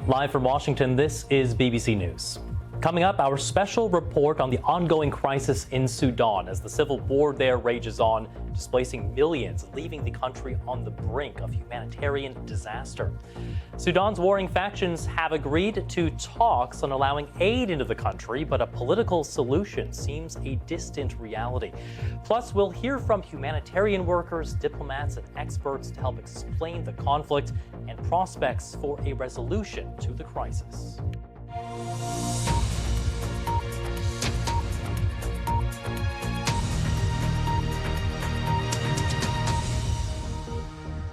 Live from Washington, this is BBC News. Coming up, our special report on the ongoing crisis in Sudan as the civil war there rages on, displacing millions and leaving the country on the brink of humanitarian disaster. Sudan's warring factions have agreed to talks on allowing aid into the country, but a political solution seems a distant reality. Plus, we'll hear from humanitarian workers, diplomats, and experts to help explain the conflict and prospects for a resolution to the crisis.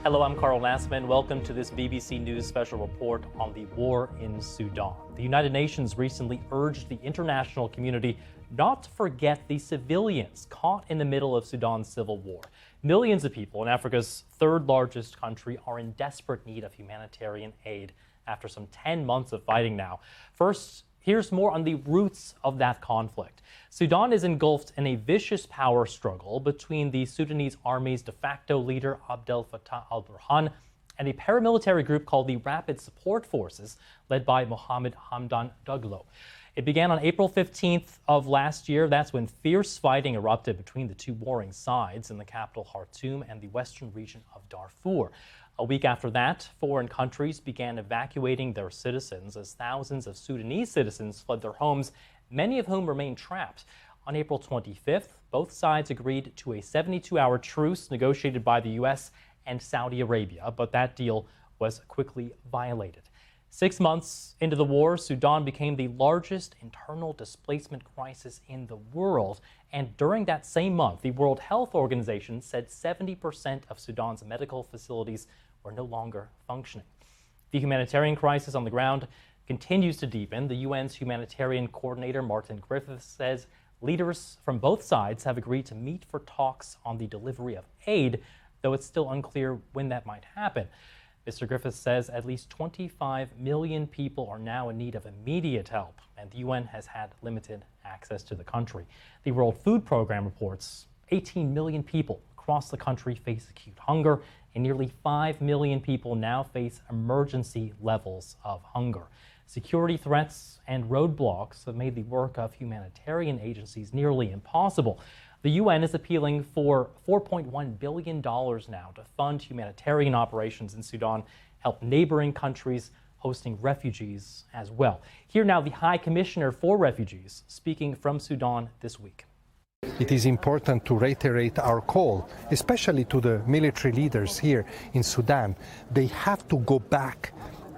Hello, I'm Carl Nassman. Welcome to this BBC News special report on the war in Sudan. The United Nations recently urged the international community not to forget the civilians caught in the middle of Sudan's civil war. Millions of people in Africa's third largest country are in desperate need of humanitarian aid after some 10 months of fighting now. First, here's more on the roots of that conflict. Sudan is engulfed in a vicious power struggle between the Sudanese army's de facto leader Abdel Fattah al-Burhan and a paramilitary group called the Rapid Support Forces, led by Mohammed Hamdan Daglo. It began on April 15th of last year. That's when fierce fighting erupted between the two warring sides in the capital Khartoum and the western region of Darfur. A week after that, foreign countries began evacuating their citizens as thousands of Sudanese citizens fled their homes, many of whom remain trapped. On April 25th, both sides agreed to a 72-hour truce negotiated by the U.S. and Saudi Arabia, but that deal was quickly violated. 6 months into the war, Sudan became the largest internal displacement crisis in the world. And during that same month, the World Health Organization said 70% of Sudan's medical facilities were no longer functioning. The humanitarian crisis on the ground continues to deepen. The UN's humanitarian coordinator, Martin Griffiths, says leaders from both sides have agreed to meet for talks on the delivery of aid, though it's still unclear when that might happen. Mr. Griffiths says at least 25 million people are now in need of immediate help, and the UN has had limited access to the country. The World Food Program reports 18 million people across the country face acute hunger, and nearly 5 million people now face emergency levels of hunger. Security threats and roadblocks have made the work of humanitarian agencies nearly impossible. The UN is appealing for $4.1 billion now to fund humanitarian operations in Sudan, help neighboring countries hosting refugees as well. Here now, the High Commissioner for Refugees speaking from Sudan this week. It is important to reiterate our call, especially to the military leaders here in Sudan. They have to go back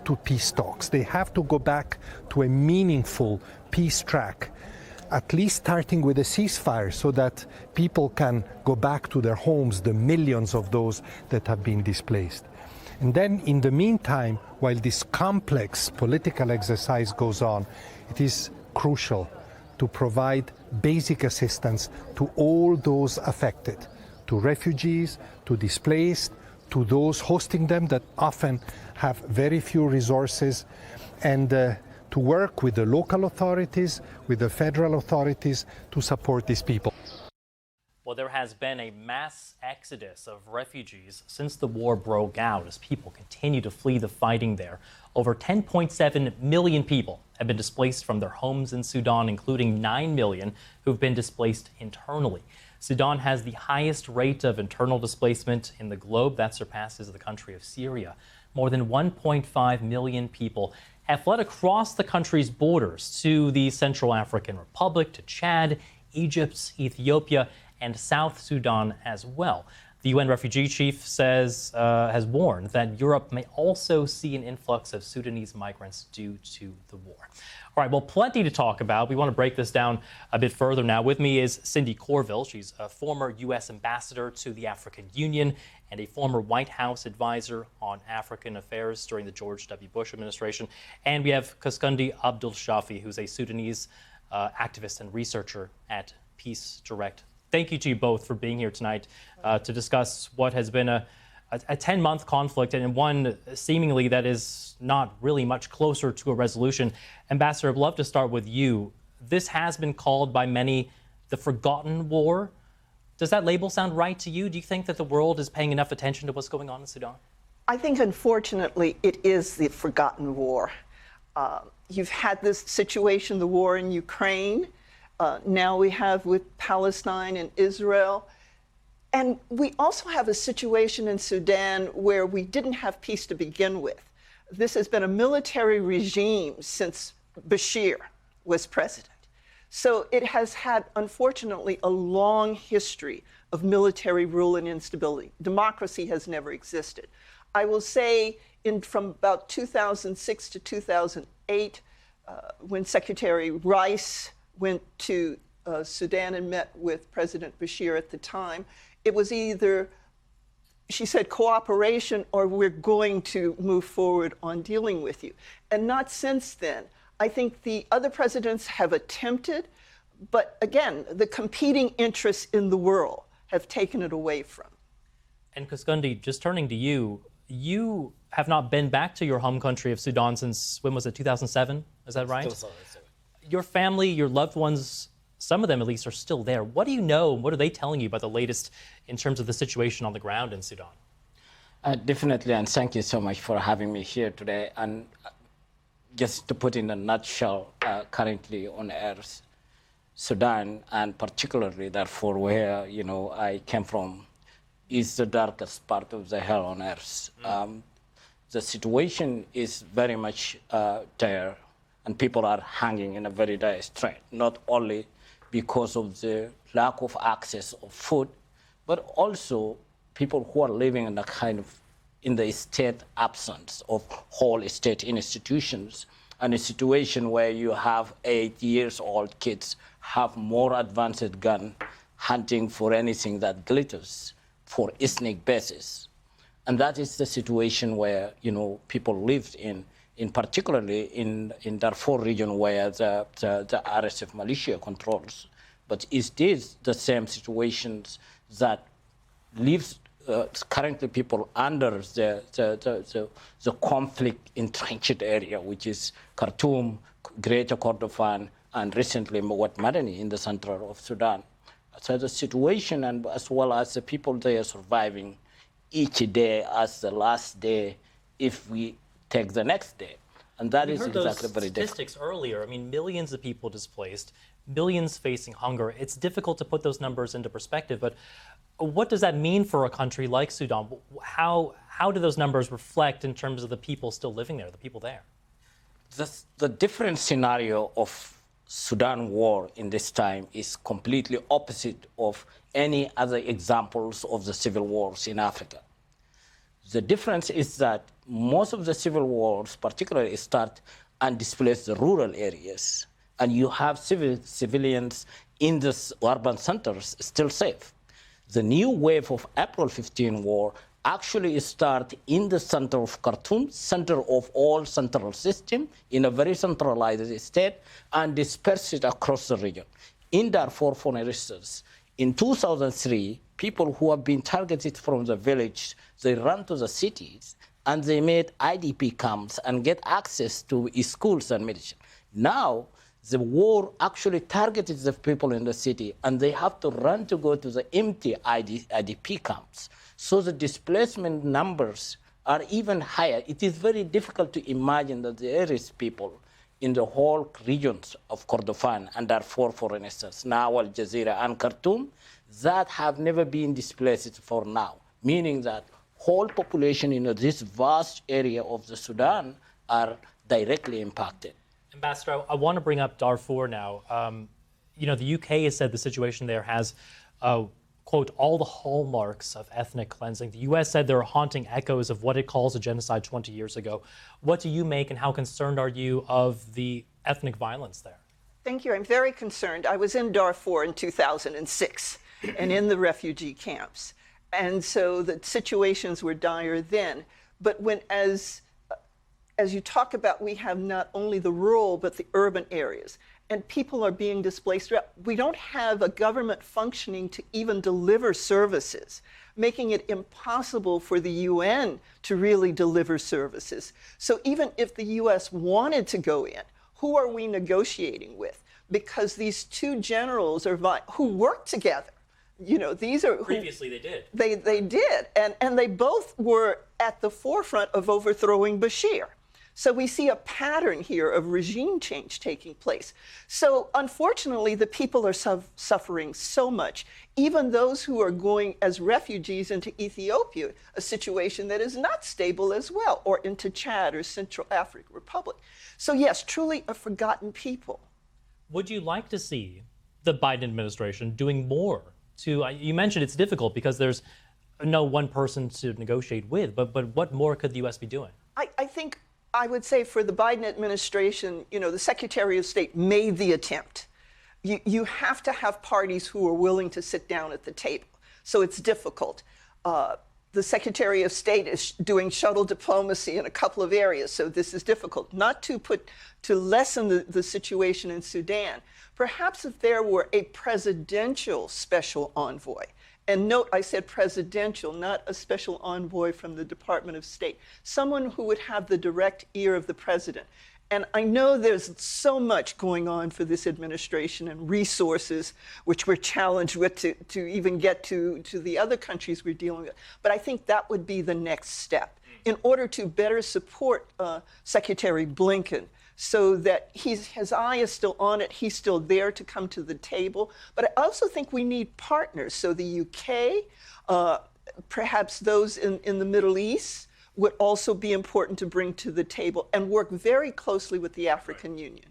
to peace talks. They have to go back to a meaningful peace track, at least starting with a ceasefire so that people can go back to their homes, the millions of those that have been displaced. And then in the meantime, while this complex political exercise goes on, it is crucial to provide basic assistance to all those affected, to refugees, to displaced, to those hosting them that often have very few resources, and to work with the local authorities, with the federal authorities to support these people. Well, there has been a mass exodus of refugees since the war broke out as people continue to flee the fighting there. Over 10.7 million people have been displaced from their homes in Sudan, including 9 million who've been displaced internally. Sudan has the highest rate of internal displacement in the globe. That surpasses the country of Syria. More than 1.5 million people have fled across the country's borders to the Central African Republic, to Chad, Egypt, Ethiopia, and South Sudan as well. The UN refugee chief has warned that Europe may also see an influx of Sudanese migrants due to the war. All right, well, plenty to talk about. We want to break this down a bit further now. With me is Cindy Courville. She's a former U.S. ambassador to the African Union and a former White House advisor on African affairs during the George W. Bush administration. And we have Quscondy Abdulshafi, who's a Sudanese activist and researcher at Peace Direct. Thank you to you both for being here tonight to discuss what has been a 10-month conflict and one seemingly that is not really much closer to a resolution. Ambassador, I'd love to start with you. This has been called by many the forgotten war. Does that label sound right to you? Do you think that the world is paying enough attention to what's going on in Sudan? I think, unfortunately, it is the forgotten war. You've had this situation, the war in Ukraine. Now we have with Palestine and Israel. And we also have a situation in Sudan where we didn't have peace to begin with. This has been a military regime since Bashir was president. So it has had, unfortunately, a long history of military rule and instability. Democracy has never existed. I will say from about 2006 to 2008, when Secretary Rice went to Sudan and met with President Bashir at the time, it was either, she said, cooperation or we're going to move forward on dealing with you. And not since then. I think the other presidents have attempted, but again, the competing interests in the world have taken it away from. And Quscondy, just turning to you, you have not been back to your home country of Sudan since, when was it, 2007? Is that right? Your family, your loved ones, some of them at least, are still there. What do you know? What are they telling you about the latest in terms of the situation on the ground in Sudan? Definitely, and thank you so much for having me here today. And just to put in a nutshell, currently on earth, Sudan, and particularly Darfur, where I came from, is the darkest part of the hell on earth. The situation is very much dire, and people are hanging in a very dire strait, not only because of the lack of access of food, but also people who are living in a kind of in the state absence of whole state institutions, and a situation where you have 8-year-old kids have more advanced gun hunting for anything that glitters for ethnic basis. And that is the situation where people lived in particularly in Darfur region where the RSF militia controls. But it is the same situations that leaves currently people under the conflict entrenched area, which is Khartoum, Greater Kordofan, and recently Madani in the center of Sudan. So the situation, and as well as the people they are surviving each day as the last day if we take the next day. And that is exactly very difficult. Statistics earlier, I mean, millions of people displaced, millions facing hunger. It's difficult to put those numbers into perspective, but what does that mean for a country like Sudan? How do those numbers reflect in terms of the people still living there, the people there? The different scenario of Sudan war in this time is completely opposite of any other examples of the civil wars in Africa. The difference is that most of the civil wars particularly start and displace the rural areas, and you have civilians in the urban centers still safe. The new wave of April 15 war actually start in the center of Khartoum, center of all central system, in a very centralized state, and disperse it across the region. In Darfur, for instance, in 2003, people who have been targeted from the village, they ran to the cities, and they made IDP camps and get access to schools and medicine. Now, the war actually targeted the people in the city, and they have to run to go to the empty IDP camps. So the displacement numbers are even higher. It is very difficult to imagine that there is people in the whole regions of Kordofan and Darfur, for instance, now Al Jazeera and Khartoum, that have never been displaced for now, meaning that whole population in this vast area of the Sudan are directly impacted. Ambassador, I want to bring up Darfur now. The UK has said the situation there has, quote, all the hallmarks of ethnic cleansing. The US said there are haunting echoes of what it calls a genocide 20 years ago. What do you make, and how concerned are you of the ethnic violence there? Thank you. I'm very concerned. I was in Darfur in 2006 and in the refugee camps. And so the situations were dire then. But as you talk about, we have not only the rural, but the urban areas, and people are being displaced. We don't have a government functioning to even deliver services, making it impossible for the UN to really deliver services. So even if the US wanted to go in, who are we negotiating with? Because these two generals who work together. These are previously they did. They did, and they both were at the forefront of overthrowing Bashir. So we see a pattern here of regime change taking place. So unfortunately, the people are suffering so much, even those who are going as refugees into Ethiopia, a situation that is not stable as well, or into Chad or Central African Republic. So yes, truly a forgotten people. Would you like to see the Biden administration doing more to, you mentioned it's difficult because there's no one person to negotiate with, but what more could the U.S. be doing? I think I would say for the Biden administration, you know, the Secretary of State made the attempt. You have to have parties who are willing to sit down at the table. So it's difficult. The Secretary of State is doing shuttle diplomacy in a couple of areas, so this is difficult. Not to lessen the situation in Sudan. Perhaps if there were a presidential special envoy, and note I said presidential, not a special envoy from the Department of State, someone who would have the direct ear of the president. And I know there's so much going on for this administration and resources, which we're challenged with to even get to the other countries we're dealing with. But I think that would be the next step in order to better support Secretary Blinken so that his eye is still on it, he's still there to come to the table. But I also think we need partners. So the UK, perhaps those in the Middle East, would also be important to bring to the table and work very closely with the African Union.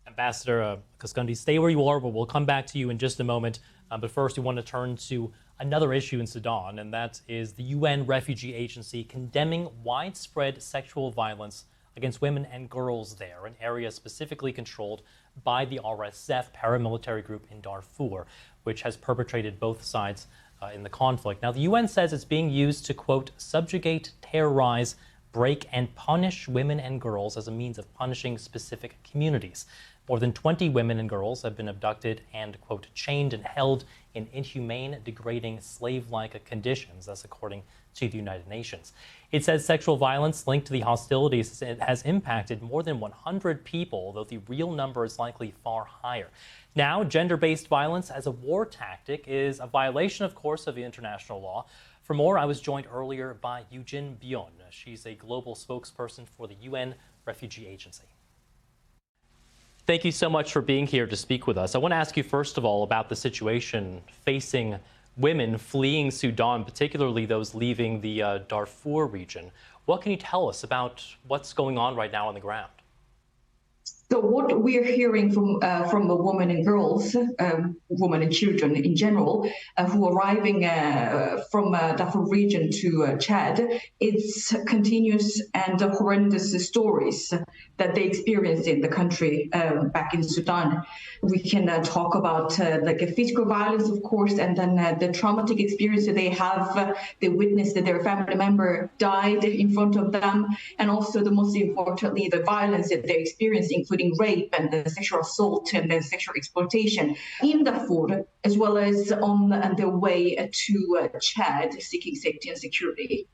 Ambassador Quscondy, stay where you are, but we'll come back to you in just a moment. But first, we want to turn to another issue in Sudan, and that is the UN Refugee Agency condemning widespread sexual violence against women and girls there, an area specifically controlled by the RSF paramilitary group in Darfur, which has perpetrated both sides in the conflict. Now, the UN says it's being used to, quote, subjugate, terrorize, break, and punish women and girls as a means of punishing specific communities. More than 20 women and girls have been abducted and, quote, chained and held in inhumane, degrading, slave-like conditions. That's according to the United Nations. It says sexual violence linked to the hostilities has impacted more than 100 people, though the real number is likely far higher. Now, gender-based violence as a war tactic is a violation, of course, of the international law. For more, I was joined earlier by Eugene Bion. She's a global spokesperson for the UN Refugee Agency. Thank you so much for being here to speak with us. I want to ask you, first of all, about the situation facing women fleeing Sudan, particularly those leaving the Darfur region. What can you tell us about what's going on right now on the ground? So what we are hearing from the women and girls, women and children in general, who are arriving from Darfur region to Chad, it's continuous and horrendous stories that they experienced in the country back in Sudan. We can talk about like a physical violence, of course, and then the traumatic experience that they have. They witnessed that their family member died in front of them, and also the most importantly, the violence that they experienced, including rape and the sexual assault and the sexual exploitation in Darfur, as well as on their way to Chad, seeking safety and security.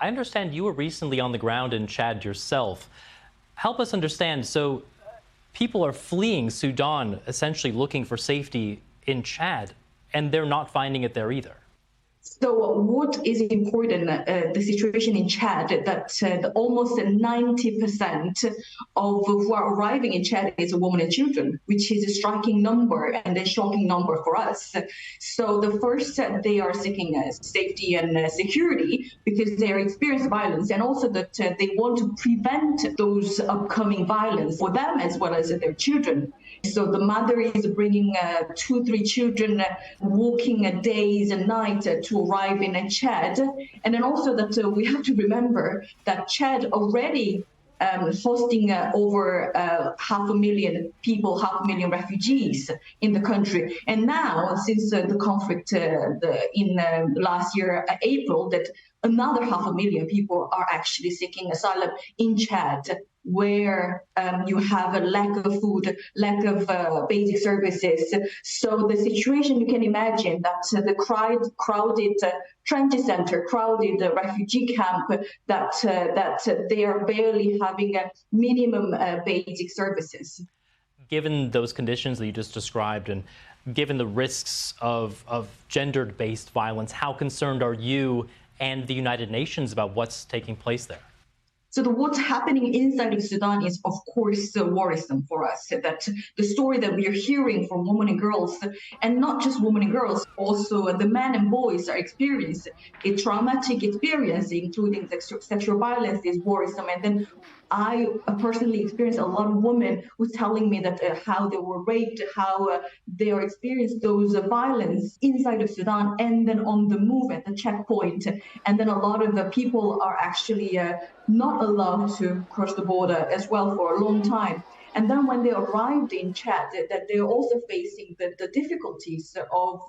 I understand you were recently on the ground in Chad yourself. Help us understand, so people are fleeing Sudan, essentially looking for safety in Chad, and they're not finding it there either. So what is important, the situation in Chad, that almost 90% of who are arriving in Chad is women and children, which is a striking number and a shocking number for us. So the first, they are seeking safety and security because they are experiencing violence, and also that they want to prevent those upcoming violence for them as well as their children. So the mother is bringing 2-3 children, walking days and nights to arrive in Chad. And then also that we have to remember that Chad already hosting over 500,000 people, 500,000 refugees in the country. And now, since the conflict in last year, April, that another 500,000 people are actually seeking asylum in Chad, where you have a lack of food, lack of basic services. So the situation, you can imagine that the crowded transit center, crowded refugee camp, that they are barely having a minimum basic services. Given those conditions that you just described, and given the risks of gender-based violence, how concerned are you and the United Nations about what's taking place there? So what's happening inside of Sudan is, of course, worrisome for us. That the story that we are hearing from women and girls, and not just women and girls, also the men and boys are experiencing a traumatic experience, including sexual violence, is worrisome. And then I personally experienced a lot of women who telling me that how they were raped, how they are experiencing those violence inside of Sudan, and then on the move at the checkpoint. And then a lot of the people are actually not allowed to cross the border as well for a long time. And then when they arrived in Chad, that they're also facing the difficulties of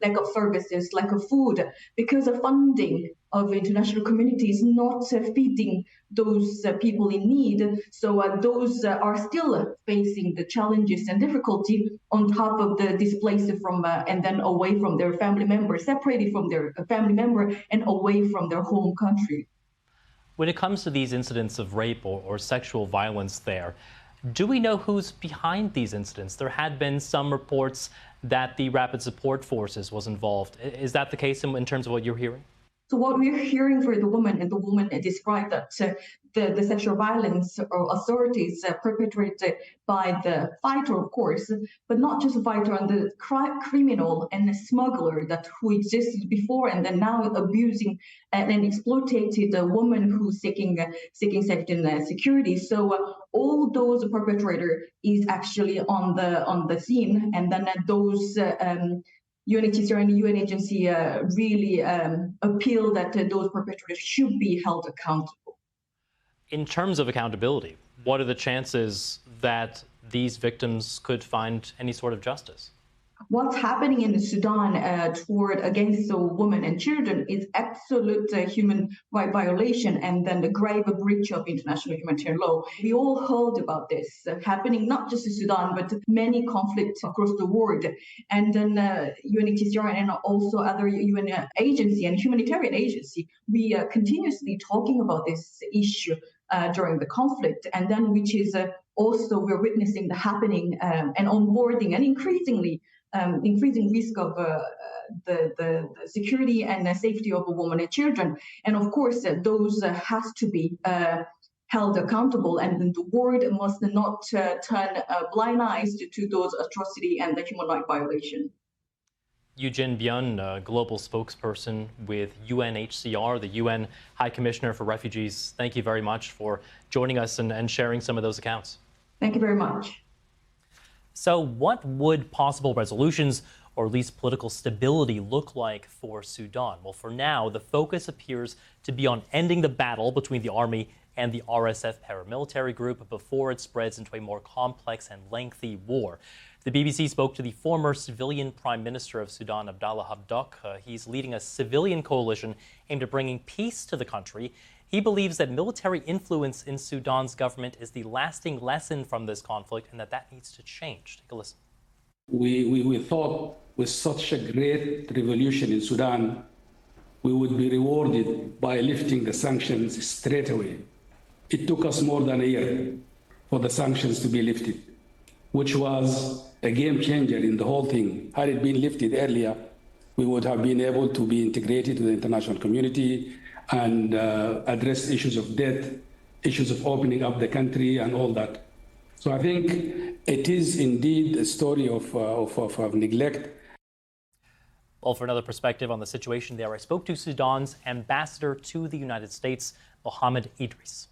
lack of services, lack of food, because the funding of international community is not feeding those people in need. So those are still facing the challenges and difficulty on top of the displaced from and then away from their family member, separated from their family member and away from their home country. When it comes to these incidents of rape or sexual violence there, do we know who's behind these incidents? There had been some reports that the Rapid Support Forces was involved. Is that the case in terms of what you're hearing? So what we're hearing for the woman, and the woman described that the sexual violence or authorities perpetrated by the fighter, of course, but not just the fighter, and the criminal and the smuggler that who existed before and then now abusing and exploited the woman who's seeking safety and security. So all those perpetrator is actually on the scene, and then those. UNHCR and the UN agency really appeal that those perpetrators should be held accountable. In terms of accountability, what are the chances that these victims could find any sort of justice? What's happening in Sudan against the women and children is absolute human right violation and then the grave breach of international humanitarian law. We all heard about this happening not just in Sudan, but many conflicts across the world. And then UNHCR and also other UN agency and humanitarian agency, we continuously talking about this issue during the conflict, and then which is also we're witnessing the happening and onboarding and increasing risk of the security and the safety of women and children. And of course, those has to be held accountable, and the world must not turn blind eyes to those atrocity and the human rights violation. Eugene Byun, global spokesperson with UNHCR, the UN High Commissioner for Refugees, thank you very much for joining us and sharing some of those accounts. Thank you very much. So what would possible resolutions or at least political stability look like for Sudan? Well, for now, the focus appears to be on ending the battle between the army and the RSF paramilitary group before it spreads into a more complex and lengthy war. The BBC spoke to the former civilian Prime Minister of Sudan, Abdallah Hamdok. He's leading a civilian coalition aimed at bringing peace to the country. He believes that military influence in Sudan's government is the lasting lesson from this conflict and that needs to change. Take a listen. We thought with such a great revolution in Sudan, we would be rewarded by lifting the sanctions straight away. It took us more than a year for the sanctions to be lifted, which was a game changer in the whole thing. Had it been lifted earlier, we would have been able to be integrated to the international community and address issues of death, issues of opening up the country and all that. So I think it is indeed a story of neglect. Well, for another perspective on the situation there, I spoke to Sudan's ambassador to the United States, Mohammed Idris.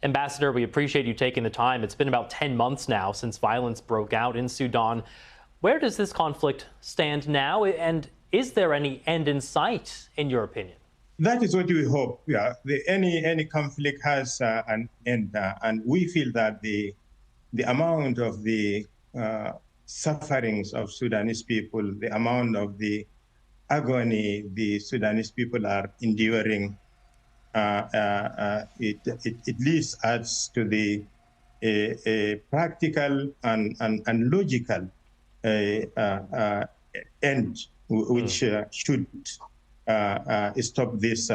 Ambassador, we appreciate you taking the time. It's been about 10 months now since violence broke out in Sudan. Where does this conflict stand now, and is there any end in sight, in your opinion? That is what we hope. Yeah, any conflict has an end, and we feel that the amount of the sufferings of Sudanese people, the amount of the agony the Sudanese people are enduring, it leads us to the a practical and logical end, which should stop this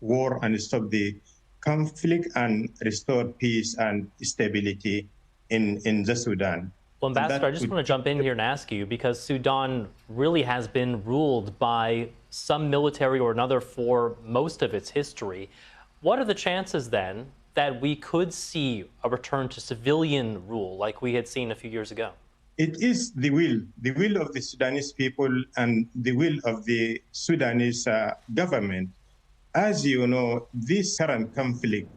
war and stop the conflict and restore peace and stability in the Sudan. Well, Ambassador, I just want to jump in here and ask you, because Sudan really has been ruled by some military or another for most of its history. What are the chances then that we could see a return to civilian rule like we had seen a few years ago? It is the will of the Sudanese people and the will of the Sudanese government. As you know, this current conflict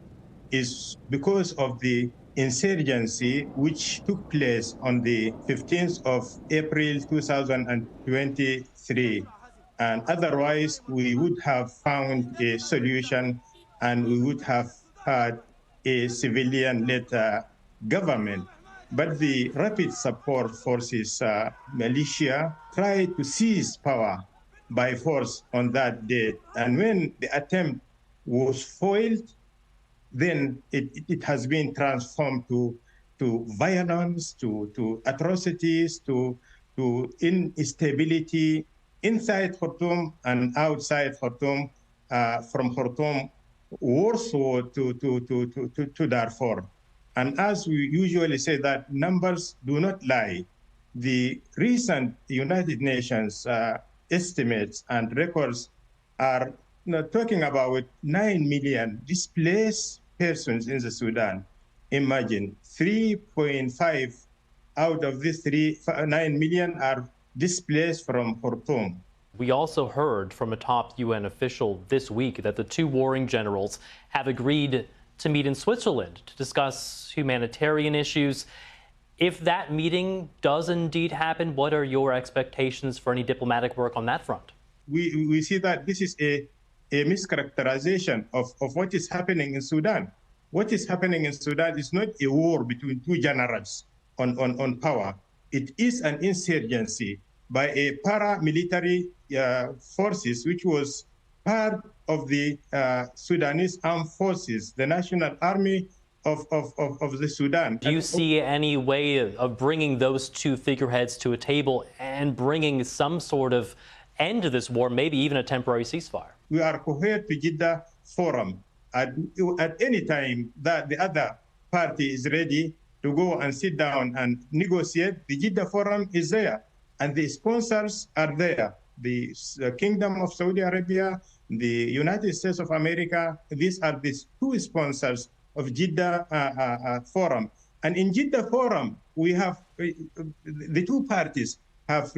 is because of the insurgency which took place on the 15th of April 2023. And otherwise, we would have found a solution and we would have had a civilian-led government. But the rapid support forces, militia, tried to seize power by force on that date. And when the attempt was foiled, then it has been transformed to violence, to atrocities, to instability inside Khartoum and outside Khartoum, from Khartoum Warsaw to Darfur. And as we usually say, that numbers do not lie. The recent United Nations estimates and records are talking about 9 million displaced persons in the Sudan. Imagine 3.5 out of these 9 million are displaced from Khartoum. We also heard from a top UN official this week that the two warring generals have agreed to meet in Switzerland to discuss humanitarian issues. If that meeting does indeed happen, what are your expectations for any diplomatic work on that front? We see that this is a mischaracterization of what is happening in Sudan. What is happening in Sudan is not a war between two generals on power. It is an insurgency by a paramilitary forces, which was part of the Sudanese armed forces, the National Army of the Sudan. Do you see any way of bringing those two figureheads to a table and bringing some sort of end to this war, maybe even a temporary ceasefire? We are cohered to Jeddah Forum. At any time that the other party is ready to go and sit down and negotiate, the Jeddah Forum is there, and the sponsors are there. The Kingdom of Saudi Arabia, the United States of America, these are the two sponsors of Jeddah Forum. And in Jeddah Forum, we have the two parties have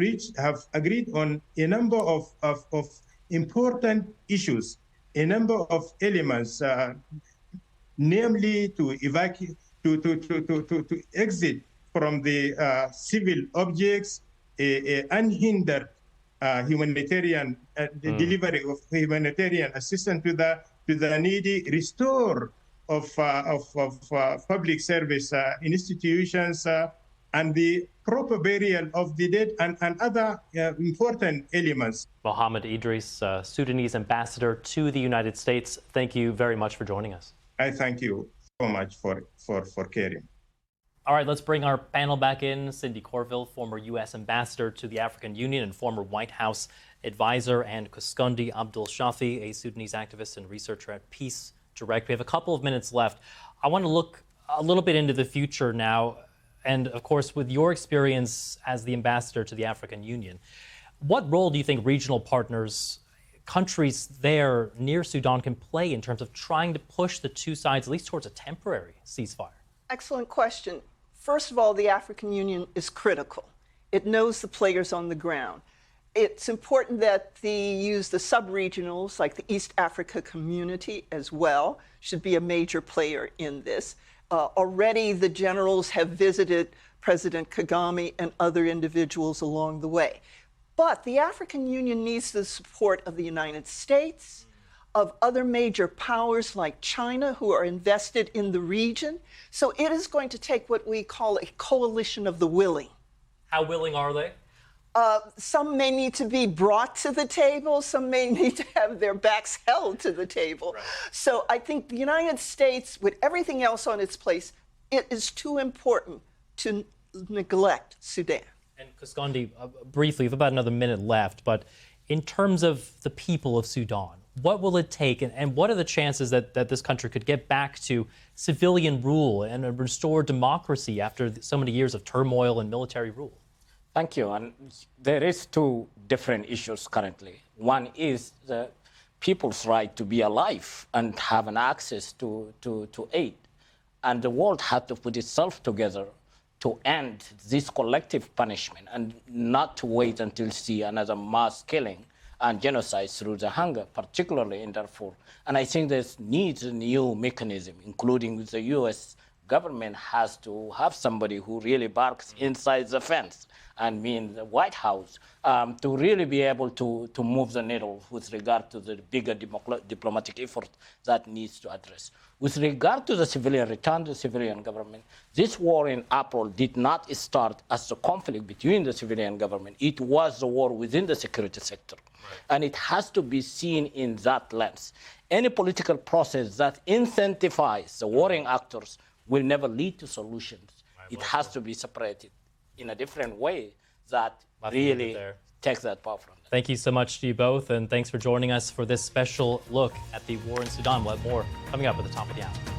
agreed on a number of important issues, a number of elements, namely to evacuate, to exit from the civil objects, unhindered humanitarian delivery of humanitarian assistance to the needy, restore of public service institutions, and the proper burial of the dead and other important elements. Mohammed Idris, Sudanese ambassador to the United States, thank you very much for joining us. I thank you so much for caring. All right, let's bring our panel back in. Cindy Courville, former U.S. ambassador to the African Union and former White House advisor, and Quscondy Abdulshafi, a Sudanese activist and researcher at Peace Direct. We have a couple of minutes left. I want to look a little bit into the future now. And of course, with your experience as the ambassador to the African Union, what role do you think regional partners, countries there near Sudan, can play in terms of trying to push the two sides at least towards a temporary ceasefire? Excellent question. First of all, the African Union is critical. It knows the players on the ground. It's important that they use the sub-regionals, like the East Africa Community as well, should be a major player in this. Already the generals have visited President Kagame and other individuals along the way. But the African Union needs the support of the United States, of other major powers like China, who are invested in the region. So it is going to take what we call a coalition of the willing. How willing are they? Some may need to be brought to the table. Some may need to have their backs held to the table. Right. So I think the United States, with everything else on its place, it is too important to neglect Sudan. And Quscondy, briefly, we have about another minute left, but in terms of the people of Sudan, what will it take, and what are the chances that this country could get back to civilian rule and restore democracy after so many years of turmoil and military rule? Thank you. And there is two different issues currently. One is the people's right to be alive and have an access to aid. And the world had to put itself together to end this collective punishment and not to wait until see another mass killing and genocide through the hunger, particularly in Darfur. And I think there needs a new mechanism, including the U.S. government has to have somebody who really barks inside the fence, and mean the White House, to really be able to move the needle with regard to the bigger diplomatic effort that needs to address. With regard to the civilian return to civilian government, this war in April did not start as a conflict between the civilian government. It was a war within the security sector. Right. And it has to be seen in that lens. Any political process that incentivizes the warring actors will never lead to solutions. It has to be separated in a different way that really takes that power from them. Thank you so much to you both, and thanks for joining us for this special look at the war in Sudan. We'll have more coming up at the top of the hour.